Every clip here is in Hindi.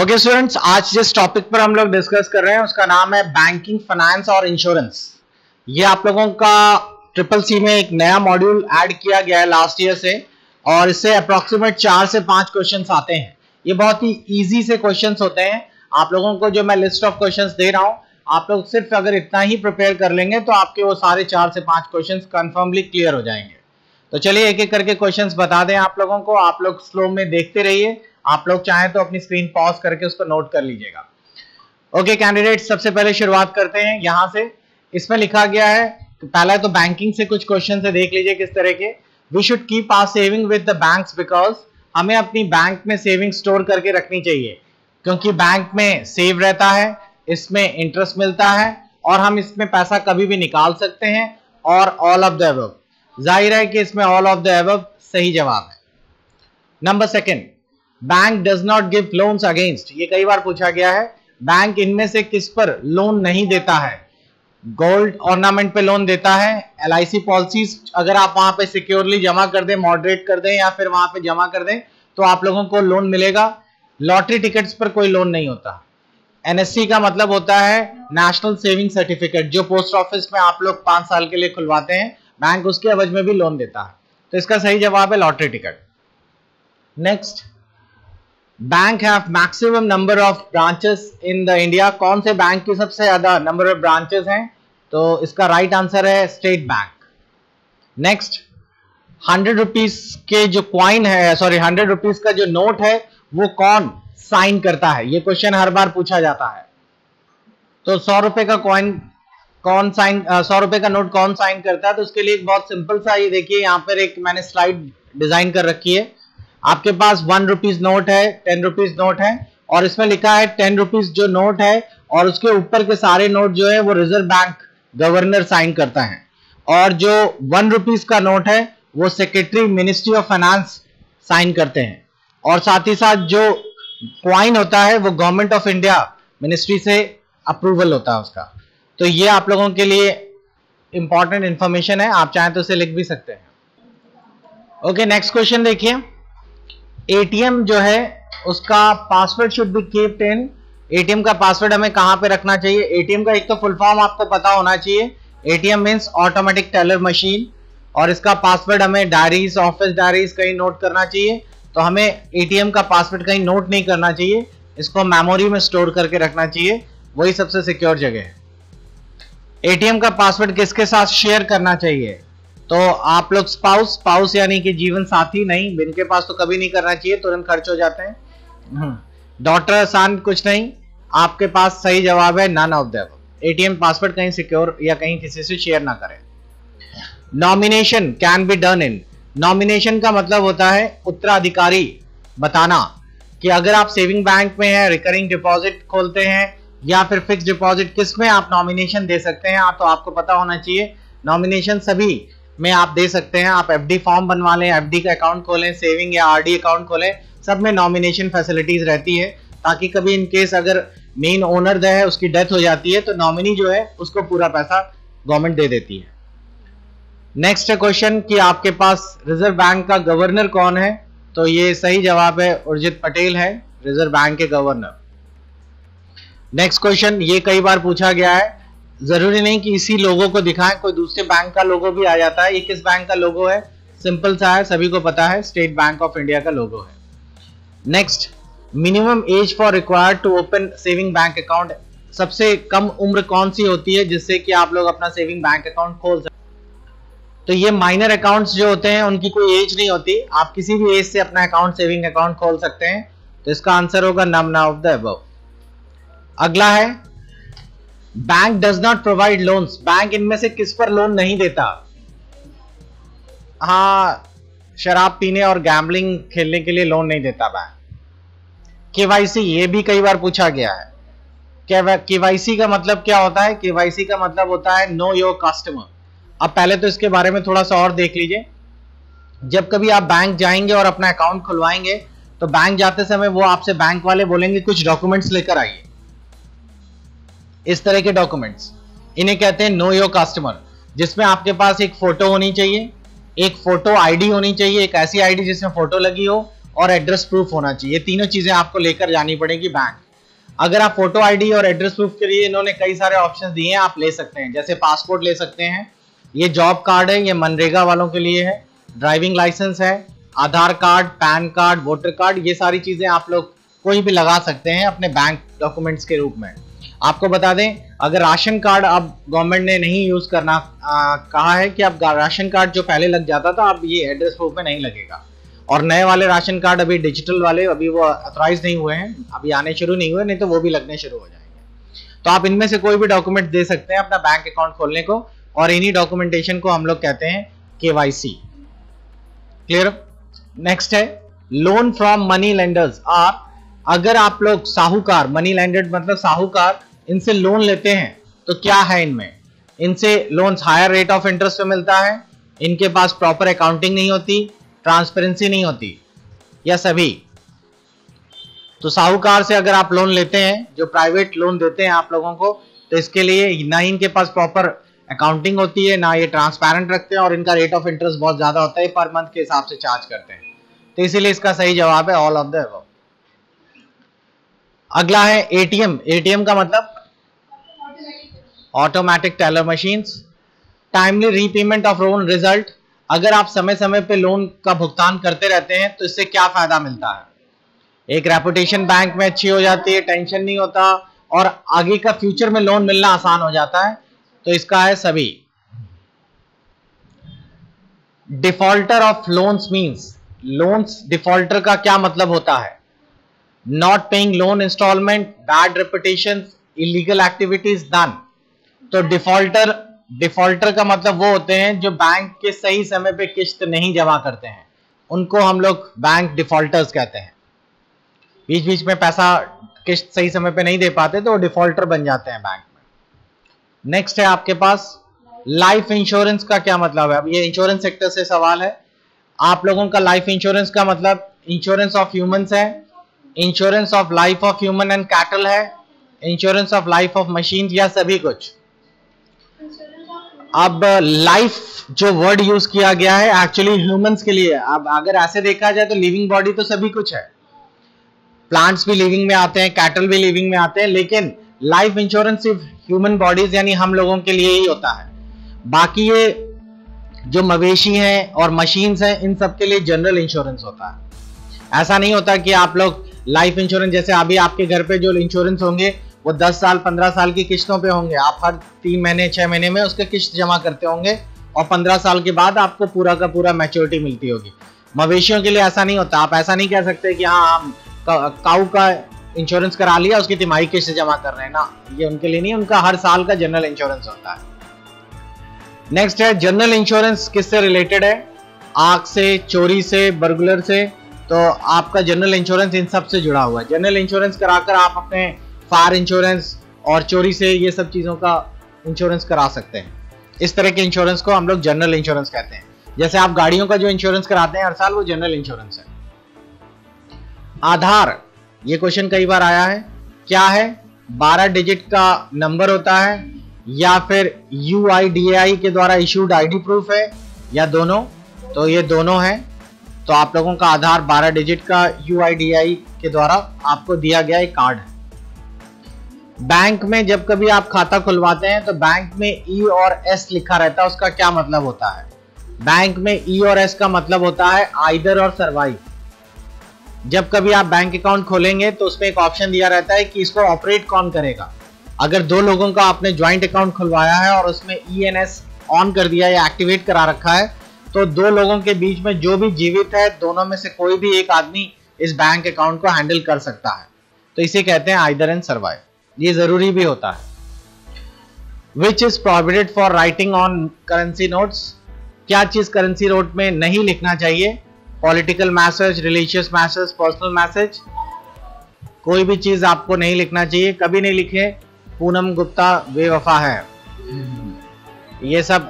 ओके स्टूडेंट्स, आज जिस टॉपिक पर हम लोग डिस्कस कर रहे हैं उसका नाम है बैंकिंग, फाइनेंस और इंश्योरेंस। ये आप लोगों का ट्रिपल सी में एक नया मॉड्यूल ऐड किया गया है लास्ट ईयर से, और इससे अप्रोक्सीमेट 4 से 5 क्वेश्चंस आते हैं। ये बहुत ही इजी से क्वेश्चंस होते हैं। आप लोगों को जो मैं लिस्ट ऑफ क्वेश्चंस दे रहा हूं, आप लोग सिर्फ अगर इतना ही प्रिपेयर कर लेंगे तो आपके वो सारे 4 से 5 क्वेश्चंस कंफर्मली क्लियर हो जाएंगे। तो चलिए एक एक करके क्वेश्चंस बता दें आप लोगों को। आप लोग स्लो में देखते रहिए, आप लोग चाहें तो अपनी स्क्रीन पॉज करके उसको नोट कर लीजिएगा। ओके कैंडिडेट, सबसे पहले शुरुआत करते हैं यहां से। इसमें लिखा गया है, पहला तो बैंकिंग से कुछ क्वेश्चन से देख लीजिए किस तरह के। We should keep our saving with the banks because हमें अपनी बैंक में सेविंग स्टोर करके रखनी चाहिए, क्योंकि बैंक में सेव रहता है, इसमें इंटरेस्ट मिलता है और हम इसमें पैसा कभी भी निकाल सकते हैं। और ऑल ऑफ द अबव, जाहिर है कि इसमें ऑल ऑफ द अबव सही जवाब है। Number second, bank does not give loans against, ये कई बार पूछा गया है। बैंक इनमें से किस पर लोन नहीं देता है? गोल्ड ऑर्नामेंट पे लोन देता है, LIC पॉलिसीज अगर आप वहां पे सिक्योरली जमा कर दें, मॉडरेट कर दें या फिर वहां पे जमा कर दें तो आप लोगों को लोन मिलेगा। लॉटरी टिकट्स पर कोई लोन नहीं होता। NSC का मतलब होता है नेशनल सेविंग सर्टिफिकेट, जो पोस्ट ऑफिस में आप लोग 5 साल के लिए खुलवाते हैं, बैंक उसके एवज में भी लोन देता है। तो इसका सही जवाब है lottery ticket. Next, bank have maximum number of branches in the India. कौन से बैंक की सबसे ज्यादा नंबर ऑफ ब्रांचेस हैं? तो इसका राइट आंसर है स्टेट बैंक। नेक्स्ट, 100 रुपीज के जो कॉइन है, सॉरी 100 रुपीज का जो नोट है वो कौन साइन करता है? ये क्वेश्चन हर बार पूछा जाता है। तो 100 रुपए का कॉइन कौन साइन, 100 रुपए का नोट कौन साइन करता है? तो उसके लिए एक बहुत सिंपल सा, ये देखिए यहाँ पर एक मैंने स्लाइड डिजाइन कर रखी है। आपके पास 1 रुपीज नोट है, 10 रुपीज नोट है, और इसमें लिखा है 10 रुपीज जो नोट है, और उसके ऊपर के सारे नोट जो है वो रिजर्व बैंक गवर्नर साइन करता है। और जो 1 रुपीज का नोट है वो secretary ministry of finance sign करते हैं। और साथ ही साथ जो क्वाइन होता है वो गवर्नमेंट ऑफ इंडिया मिनिस्ट्री से अप्रूवल होता है उसका। तो ये आप लोगों के लिए इंपॉर्टेंट इंफॉर्मेशन है, आप चाहें तो इसे लिख भी सकते हैं। ओके, नेक्स्ट क्वेश्चन देखिए। ATM जो है उसका password should be keeped in, ATM का पासवर्ड हमें कहां पे रखना चाहिए? ATM का एक तो फुल फॉर्म आपको पता होना चाहिए। ATM means automatic teller machine, और इसका पासवर्ड हमें डायरीज, ऑफिस डायरीज कहीं नोट करना चाहिए। तो हमें ATM का पासवर्ड कहीं नोट नहीं करना चाहिए, इसको मेमोरी में स्टोर करके रखना चाहिए, वही सबसे सिक्योर जगह है। ATM का पासवर्ड किसके साथ शेयर करना चाहिए? तो आप लोग स्पाउस यानी कि जीवन साथी नहीं, इनके पास तो कभी नहीं करना चाहिए, तुरंत खर्च हो जाते हैं। डॉटर, आसान कुछ नहीं, आपके पास सही जवाब है none of the above. ATM password कहीं सिक्योर या कहीं किसी से शेयर ना करें। Nomination can be done in, nomination का मतलब होता है उत्तराधिकारी बताना, कि अगर आप सेविंग बैंक में है, रिकरिंग डिपॉजिट खोलते हैं या फिर फिक्स डिपॉजिट, किस में आप नॉमिनेशन दे सकते हैं? तो आपको पता होना चाहिए नॉमिनेशन सभी में आप दे सकते हैं। आप FD फॉर्म बनवा लें, FD का अकाउंट खोलें, सेविंग या RD अकाउंट खोलें, सब में नॉमिनेशन फैसिलिटीज रहती है, ताकि कभी इन केस अगर मेन ओनर है उसकी डेथ हो जाती है तो नॉमिनी जो है उसको पूरा पैसा गवर्नमेंट दे देती है। नेक्स्ट क्वेश्चन कि आपके पास रिजर्व बैंक का गवर्नर कौन है? तो ये सही जवाब है उर्जित पटेल है रिजर्व बैंक के गवर्नर। नेक्स्ट क्वेश्चन, ये कई बार पूछा गया है, जरूरी नहीं कि इसी लोगो को दिखाएं, कोई दूसरे बैंक का लोगो भी आ जाता है। ये किस बैंक का लोगो है? सिंपल सा है, सभी को पता है, स्टेट बैंक ऑफ इंडिया का लोगो है। Next, minimum age for required to open saving bank account, सबसे कम उम्र कौन सी होती है जिससे कि आप लोग अपना सेविंग बैंक अकाउंट खोल सकते? तो ये माइनर अकाउंट्स जो होते हैं उनकी कोई एज नहीं होती, आप किसी भी एज से अपना अकाउंट, सेविंग अकाउंट खोल सकते हैं। तो इसका आंसर होगा नन ऑफ द अबव। अगला है, bank does not provide loans, bank इनमें से किस पर लोन नहीं देता? हाँ, शराब पीने और गैम्बलिंग खेलने के लिए लोन नहीं देता बैंक। KYC, ये भी कई बार पूछा गया है। KYC का मतलब क्या होता है? KYC का मतलब होता है नो योर कस्टमर। अब पहले तो इसके बारे में थोड़ा सा और देख लीजिए। जब कभी आप बैंक जाएंगे और अपना अकाउंट खुलवाएंगे तो बैंक जाते समय वो आपसे, बैंक वाले बोलेंगे कुछ डॉक्यूमेंट्स लेकर आइए, इस तरह के डॉक्यूमेंट्स, इन्हें कहते हैं नो योर कस्टमर, जिसमें आपके पास एक फोटो होनी चाहिए, एक फोटो ID होनी चाहिए, एक ऐसी ID जिसमें फोटो लगी हो, और एड्रेस प्रूफ होना चाहिए। ये तीनों चीजें आपको लेकर जानी पड़ेगी बैंक। अगर आप फोटो आईडी और एड्रेस प्रूफ के लिए इन्होंने कई सारे ऑप्शंस दिए हैं, आप ले सकते हैं। जैसे पासपोर्ट ले सकते हैं, ये जॉब कार्ड है, ये मनरेगा वालों के लिए है, ड्राइविंग लाइसेंस है, Aadhaar card, PAN card, voter card, ये सारी चीजें आप लोग कोई भी लगा सकते हैं अपने बैंक डॉक्यूमेंट्स के रूप में। आपको बता दें, अगर राशन कार्ड अब गवर्नमेंट ने नहीं यूज करना कहा है कि अब राशन कार्ड जो पहले लग जाता था अब ये एड्रेस प्रूफ में नहीं लगेगा। और नए वाले राशन कार्ड अभी डिजिटल वाले अभी वो ऑथराइज नहीं हुए हैं, अभी आने शुरू नहीं हुए, नहीं तो वो भी लगने शुरू हो जाएंगे। तो आप इनमें से कोई भी डॉक्यूमेंट दे सकते हैं अपना बैंक अकाउंट खोलने को, और इन्हीं डॉक्यूमेंटेशन को हम लोग कहते हैं KYC। क्लियर? नेक्स्ट है लोन फ्रॉम मनी लेंडर्स। और अगर आप लोग साहूकार, मनी लेंडर मतलब साहूकार, इनसे लोन लेते हैं तो क्या है इनमें, इनसे loans higher rate of interest पे मिलता है, इनके पास प्रॉपर अकाउंटिंग नहीं होती, ट्रांसपेरेंसी नहीं होती, या सभी। तो साहूकार से अगर आप लोन लेते हैं, जो प्राइवेट लोन देते हैं आप लोगों को, तो इसके लिए ना इनके पास प्रॉपर अकाउंटिंग होती है, ना ये ट्रांसपेरेंट रखते हैं, और इनका रेट ऑफ इंटरेस्ट बहुत ज्यादा होता है, पर मंथ के हिसाब से चार्ज करते हैं। तो इसीलिए इसका सही जवाब है ऑल ऑफ द अबव। अगला है ATM। ATM का मतलब automatic teller machines. Timely repayment of loan result. अगर आप समय समय पे लोन का भुगतान करते रहते हैं तो इससे क्या फायदा मिलता है, एक रेपुटेशन बैंक में अच्छी हो जाती है, टेंशन नहीं होता, और आगे का फ्यूचर में लोन मिलना आसान हो जाता है। तो इसका है सभी। Defaulter of loans means, loans defaulter का क्या मतलब होता है, not paying loan installment, bad reputation, illegal activities done. तो डिफॉल्टर का मतलब वो होते हैं जो बैंक के सही समय पे किस्त नहीं जमा करते हैं, उनको हम लोग बैंक डिफॉल्टर्स कहते हैं। बीच बीच में पैसा किस्त सही समय पे नहीं दे पाते तो डिफॉल्टर बन जाते हैं बैंक में। नेक्स्ट है आपके पास लाइफ इंश्योरेंस का क्या मतलब है। अब ये इंश्योरेंस सेक्टर से सवाल है। आप लोगों का लाइफ इंश्योरेंस का मतलब इंश्योरेंस ऑफ ह्यूमंस है, insurance of life of human and cattle है, insurance of life of machine, या सभी कुछ। अब लाइफ जो वर्ड यूज किया गया है एक्चुअली ह्यूमंस के लिए। अब अगर ऐसे देखा जाए तो लिविंग बॉडी तो सभी कुछ है, प्लांट्स भी लिविंग में आते हैं, कैटल भी लिविंग में आते हैं, लेकिन लाइफ इंश्योरेंस सिर्फ ह्यूमन बॉडीज यानी हम लोगों के लिए ही होता है। बाकी ये जो मवेशी हैं और मशीन्स हैं इन सब के लिए जनरल इंश्योरेंस होता है। ऐसा नहीं होता कि आप लोग लाइफ इंश्योरेंस, जैसे अभी आपके घर पे जो इंश्योरेंस होंगे वो 10 साल 15 साल की किस्तों पे होंगे, आप हर 3 महीने 6 महीने में उसके किस्त जमा करते होंगे, और 15 साल के बाद आपको पूरा का पूरा मैच्योरिटी मिलती होगी। मवेशियों के लिए ऐसा नहीं होता। आप ऐसा नहीं कह सकते कि हाँ हम काऊ का इंश्योरेंस करा लिया, उसकी तिमाही किस्त जमा कर रहे हैं ना, ये उनके लिए नहीं, उनका हर साल का जनरल इंश्योरेंस होता है। नेक्स्ट है जनरल इंश्योरेंस किससे रिलेटेड है, आग से, चोरी से, बर्गुलर से। तो आपका जनरल इंश्योरेंस इन सब से जुड़ा हुआ है। जनरल इंश्योरेंस कराकर आप अपने फायर इंश्योरेंस और चोरी से ये सब चीजों का इंश्योरेंस करा सकते हैं। इस तरह के इंश्योरेंस को हम लोग जनरल इंश्योरेंस कहते हैं। जैसे आप गाड़ियों का जो इंश्योरेंस कराते हैं हर साल, वो जनरल इंश्योरेंस है। आधार, ये क्वेश्चन कई बार आया है, क्या है, 12 डिजिट का नंबर होता है, या फिर UIDAI के द्वारा इशूड ID प्रूफ है, या दोनों। तो ये दोनों है। तो आप लोगों का आधार 12 डिजिट का UIDAI के द्वारा आपको दिया गया एक कार्ड है। बैंक में जब कभी आप खाता खुलवाते हैं तो बैंक में E और S लिखा रहता है, उसका क्या मतलब होता है। बैंक में E और S का मतलब होता है आइदर और सर्वाइव। जब कभी आप बैंक अकाउंट खोलेंगे तो उसमें एक ऑप्शन दिया रहता है कि इसको ऑपरेट कौन करेगा। अगर 2 लोगों का आपने ज्वाइंट अकाउंट खुलवाया है और उसमें ENS ऑन कर दिया या एक्टिवेट करा रखा है, तो 2 लोगों के बीच में जो भी जीवित है, दोनों में से कोई भी एक आदमी इस बैंक अकाउंट को हैंडल कर सकता है। तो इसे कहते हैं आइदर एंड सर्वाइव। ये जरूरी भी होता है। Which is prohibited for writing on currency notes. क्या चीज करेंसी नोट में नहीं लिखना चाहिए, political message, religious message, personal message, कोई भी चीज आपको नहीं लिखना चाहिए। कभी नहीं लिखे पूनम गुप्ता बेवफा है, ये सब।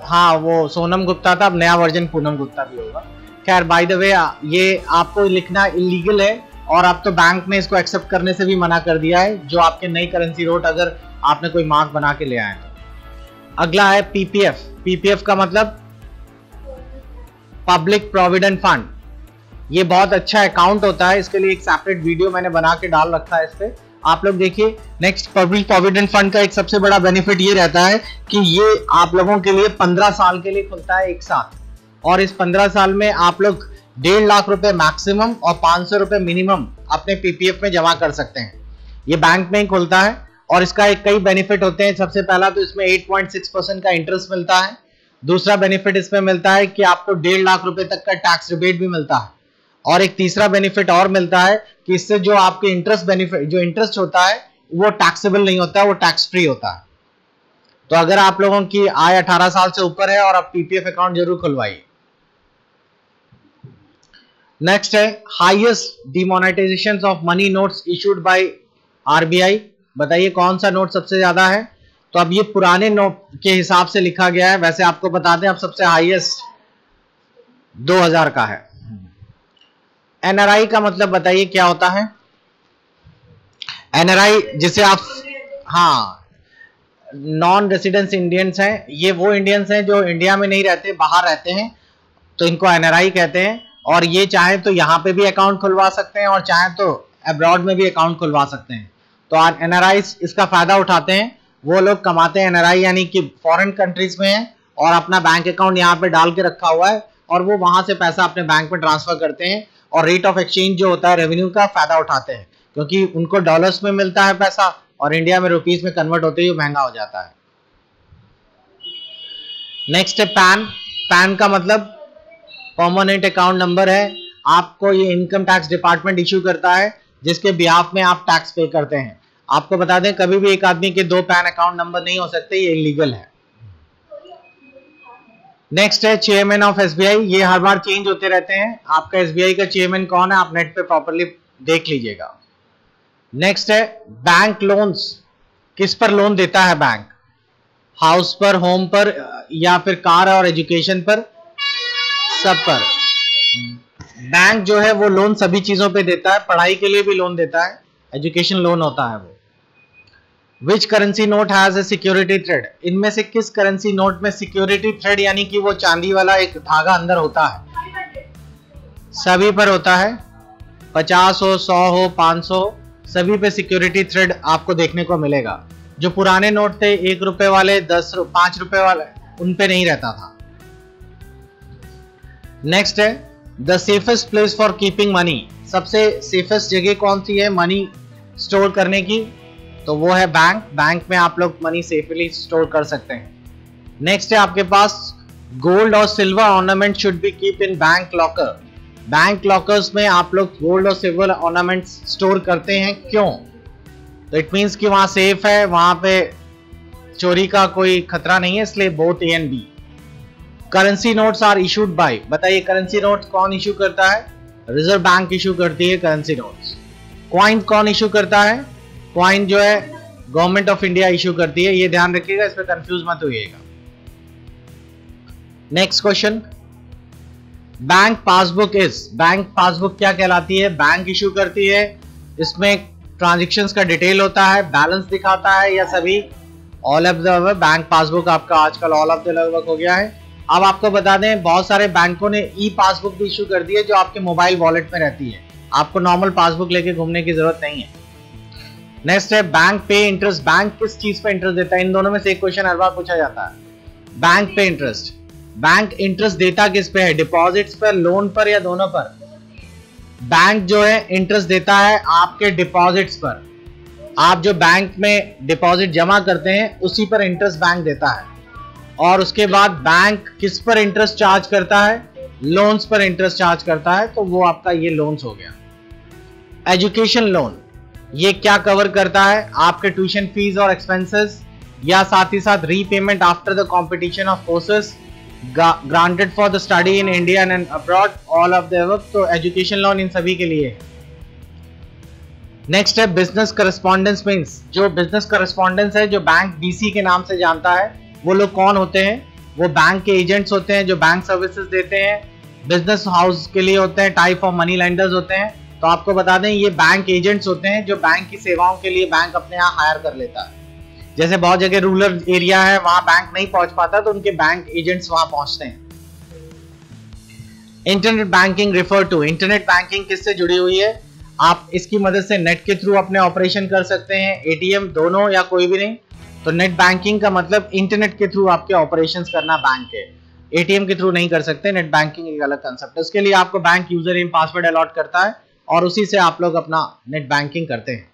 हाँ, वो सोनम गुप्ता था, अब नया वर्जन पूनम गुप्ता भी होगा। खैर, बाय द वे, ये आपको लिखना इलीगल है, और अब तो बैंक ने इसको एक्सेप्ट करने से भी मना कर दिया है, जो आपके नई करेंसी नोट अगर आपने कोई मार्क बना के ले आए तो। अगला है PPF। PPF का मतलब पब्लिक प्रोविडेंट फंड। ये बहुत अच्छा अकाउंट होता है, इसके लिए एक सेपरेट वीडियो मैंने बना के डाल रखा है इस पे, आप लोग देखिए। नेक्स्ट, पब्लिक प्रोविडेंट फंड का एक सबसे बड़ा बेनिफिट ये रहता है कि ये आप लोगों के लिए 15 साल के लिए खुलता है एक साथ, और इस 15 साल में आप लोग 1.5 लाख रुपए मैक्सिमम और 500 रुपए मिनिमम अपने पीपीएफ में जमा कर सकते हैं। ये बैंक में ही खुलता है और इसका एक कई बेनिफिट होते हैं। सबसे पहला तो इसमें 8.6% का इंटरेस्ट मिलता है। दूसरा बेनिफिट इसमें मिलता है कि आपको 1.5 लाख रुपए तक का टैक्स रिबेट भी मिलता है। और एक तीसरा बेनिफिट और मिलता है कि इससे जो आपके इंटरेस्ट बेनिफिट, जो इंटरेस्ट होता है वो टैक्सेबल नहीं होता, वो टैक्स फ्री होता है। तो अगर आप लोगों की आय 18 साल से ऊपर है और आप पीपीएफ अकाउंट जरूर खुलवाइए। नेक्स्ट है highest demonetisation of money notes issued by RBI. बताइए कौन सा नोट सबसे ज्यादा है? तो अब ये पुराने नोट के हिसाब से लिखा गया है, वैसे आपको बता दें अब सबसे हाईएस्ट 2000 का है। एनआरआई का मतलब बताइए क्या होता है? एनआरआई जिसे आप, हाँ, नॉन रेसिडेंस इंडियंस हैं, ये वो इंडियंस हैं जो इंडिया में नहीं रहते, बाहर रहते हैं, तो इनको एनआरआई कहते हैं। और ये चाहे तो यहाँ पे भी अकाउंट खुलवा सकते हैं और चाहे तो अब्रॉड में भी अकाउंट खुलवा सकते हैं। तो एनआरआई इसका फायदा उठाते हैं, वो लोग कमाते हैं एनआरआई यानी कि फॉरेन कंट्रीज में है और अपना बैंक अकाउंट यहाँ पे डाल के रखा हुआ है और वो वहां से पैसा अपने बैंक में ट्रांसफर करते हैं और रेट ऑफ एक्सचेंज जो होता है रेवेन्यू का फायदा उठाते हैं, क्योंकि उनको डॉलर्स में मिलता है पैसा और इंडिया में रुपीस में कन्वर्ट होते ही महंगा हो जाता है। नेक्स्ट है पैन। पैन का मतलब परमानेंट अकाउंट नंबर है। आपको ये इनकम टैक्स डिपार्टमेंट इश्यू करता है जिसके बिहाफ में आप टैक्स पे करते हैं। आपको बता दें कभी भी एक आदमी के 2 पैन अकाउंट नंबर नहीं हो सकते, ये इलीगल है। नेक्स्ट है चेयरमैन ऑफ एसबीआई। ये हर बार चेंज होते रहते हैं। आपका एसबीआई का चेयरमैन कौन है आप नेट पे प्रॉपर्ली देख लीजिएगा। नेक्स्ट है बैंक लोन्स। किस पर लोन देता है बैंक? हाउस पर, होम पर, या फिर कार और एजुकेशन पर? सब पर। बैंक जो है वो लोन सभी चीजों पे देता है, पढ़ाई के लिए भी लोन देता है, एजुकेशन लोन होता है वो। Which currency note has a security thread? इनमें से किस करेंसी नोट में सिक्योरिटी थ्रेड यानी कि वो चांदी वाला एक धागा अंदर होता है? सभी पर होता है, 50 हो, 100 हो, 500 हो, सभी पे सिक्योरिटी थ्रेड आपको देखने को मिलेगा। जो पुराने नोट थे 1 रुपए वाले, 5 रुपए वाले, उन पे नहीं रहता था। नेक्स्ट है the safest place for keeping money. सबसे सेफेस्ट जगह कौन सी है मनी स्टोर करने की? तो वो है बैंक। बैंक में आप लोग मनी सेफली स्टोर कर सकते हैं। नेक्स्ट है आपके पास गोल्ड और silver ornament should be keep in bank locker. Bank lockers में आप लोग गोल्ड और सिल्वर ऑर्नामेंट्स स्टोर करते हैं, क्यों? तो इट मीन्स कि वहां सेफ है, वहां पे चोरी का कोई खतरा नहीं है, इसलिए both A and B. Currency notes are issued by. बताइए करेंसी नोट कौन इशू करता है? रिजर्व बैंक इशू करती है करेंसी नोट्स। क्वाइन कौन इशू करता है? क्वाइन जो है गवर्नमेंट ऑफ इंडिया इशू करती है, ये ध्यान रखिएगा, इस पे कंफ्यूज मत होइएगा। Next question, bank passbook is. Bank passbook क्या कहलाती है? बैंक इशू करती है, इसमें ट्रांजैक्शंस का डिटेल होता है, बैलेंस दिखाता है, या सभी? All of the above. Bank passbook आपका आजकल ऑल ऑफ द अबव हो गया है। अब आपको बता दें बहुत सारे बैंकों ने ई पासबुक भी इशू कर दी है जो आपके मोबाइल वॉलेट में रहती है, आपको नॉर्मल पासबुक लेके घूमने की जरूरत नहीं है। नेक्स्ट है बैंक पे इंटरेस्ट। बैंक किस चीज पे इंटरेस्ट देता है? इन दोनों में से एक क्वेश्चन हर बार पूछा जाता है। बैंक पे इंटरेस्ट। बैंक इंटरेस्ट देता किस पे है? डिपॉजिट्स पर, लोन पर, या दोनों पर? बैंक जो है इंटरेस्ट देता है आपके डिपॉजिट्स पर। आप जो बैंक में डिपॉजिट जमा करते हैं उसी पर इंटरेस्ट बैंक देता है। और उसके बाद बैंक किस पर इंटरेस्ट चार्ज करता है? लोन्स पर इंटरेस्ट चार्ज करता है, तो वो आपका ये लोन्स हो गया। एजुकेशन लोन ये क्या कवर करता है? आपके ट्यूशन फीस और एक्सपेंसेस, या साथ ही साथ repayment after the competition of courses granted for the study in India and abroad, all of the above. तो एजुकेशन लोन इन सभी के लिए है। नेक्स्ट है बिजनेस करस्पॉन्डेंस मीन्स। जो बिजनेस करस्पॉन्डेंस है, जो बैंक बीसी के नाम से जानता है, वो लोग कौन होते हैं? वो बैंक के एजेंट्स होते हैं जो बैंक सर्विसेज देते हैं, बिजनेस हाउस के लिए होते हैं, टाइप ऑफ मनी लेंडर्स होते हैं। तो आपको बता दें ये बैंक एजेंट्स होते हैं जो बैंक की सेवाओं के लिए बैंक अपने यहाँ हायर कर लेता है। जैसे बहुत जगह रूरल एरिया है, वहां बैंक नहीं पहुंच पाता, तो उनके बैंक एजेंट्स वहां पहुंचते हैं। Internet banking refer to, internet banking किससे जुड़ी हुई है? आप इसकी मदद से नेट के थ्रू अपने ऑपरेशन कर सकते हैं, एटीएम दोनों या कोई भी नहीं। तो नेट बैंकिंग का मतलब इंटरनेट के थ्रू आपके ऑपरेशंस करना बैंक के, एटीएम के थ्रू नहीं कर सकते। नेट बैंकिंग एक अलग कंसेप्ट है, उसके लिए आपको bank user name password allot करता है और उसी से आप लोग अपना नेट बैंकिंग करते हैं।